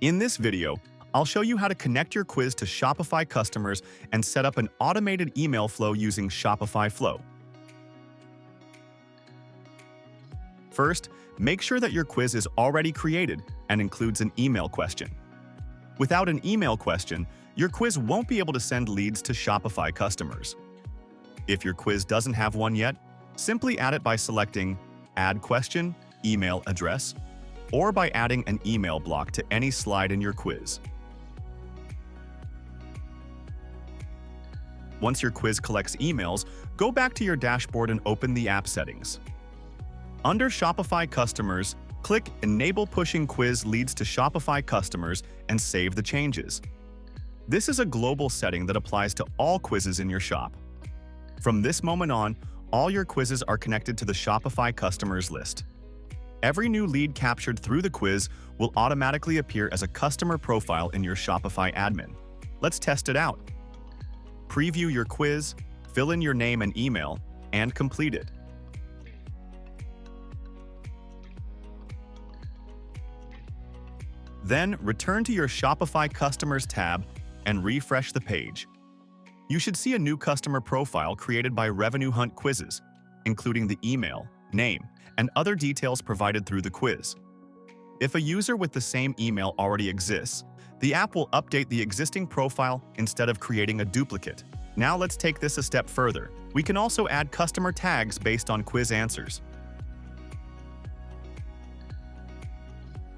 In this video, I'll show you how to connect your quiz to Shopify Customers and set up an automated email flow using Shopify Flow. First, make sure that your quiz is already created and includes an email question. Without an email question, your quiz won't be able to send leads to Shopify customers. If your quiz doesn't have one yet, simply add it by selecting Add Question, Email Address, or by adding an email block to any slide in your quiz. Once your quiz collects emails, go back to your dashboard and open the app settings. Under Shopify Customers, click Enable Pushing Quiz Leads to Shopify Customers and save the changes. This is a global setting that applies to all quizzes in your shop. From this moment on, all your quizzes are connected to the Shopify Customers list. Every new lead captured through the quiz will automatically appear as a customer profile in your Shopify admin. Let's test it out. Preview your quiz, fill in your name and email, and complete it. Then, return to your Shopify Customers tab and refresh the page. You should see a new customer profile created by RevenueHunt quizzes, including the email, name, and other details provided through the quiz. If a user with the same email already exists, the app will update the existing profile instead of creating a duplicate. Now let's take this a step further. We can also add customer tags based on quiz answers.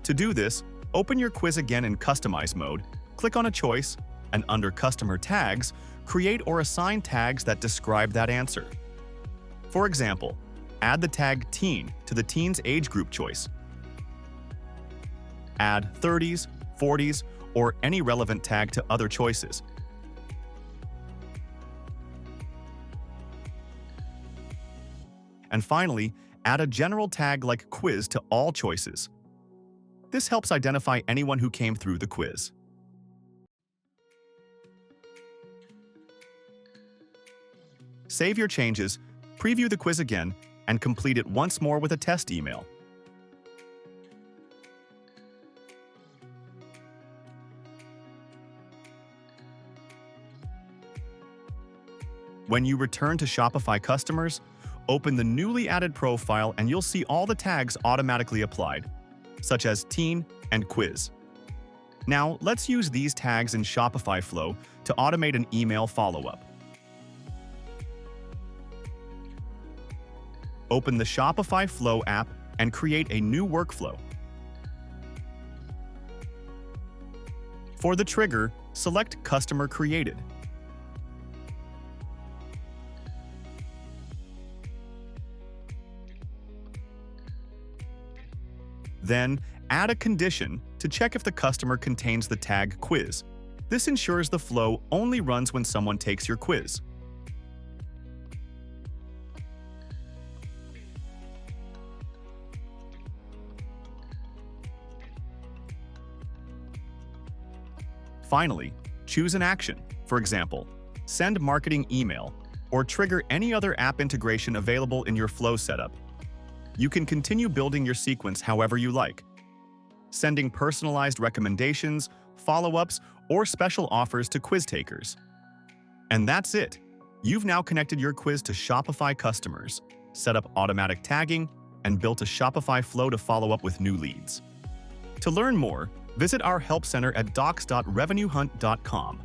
To do this, open your quiz again in Customize mode, click on a choice, and under Customer Tags, create or assign tags that describe that answer. For example, add the tag Teen to the teen's age group choice. Add 30s, 40s, or any relevant tag to other choices. And finally, add a general tag like Quiz to all choices. This helps identify anyone who came through the quiz. Save your changes, preview the quiz again, and complete it once more with a test email. When you return to Shopify Customers, open the newly added profile and you'll see all the tags automatically applied, such as Teen and Quiz. Now, let's use these tags in Shopify Flow to automate an email follow-up. Open the Shopify Flow app and create a new workflow. For the trigger, select Customer Created. Then, add a condition to check if the customer contains the tag Quiz. This ensures the flow only runs when someone takes your quiz. Finally, choose an action, for example, send marketing email, or trigger any other app integration available in your flow setup. You can continue building your sequence however you like, sending personalized recommendations, follow-ups, or special offers to quiz takers. And that's it! You've now connected your quiz to Shopify Customers, set up automatic tagging, and built a Shopify Flow to follow up with new leads. To learn more, visit our Help Center at docs.revenuehunt.com.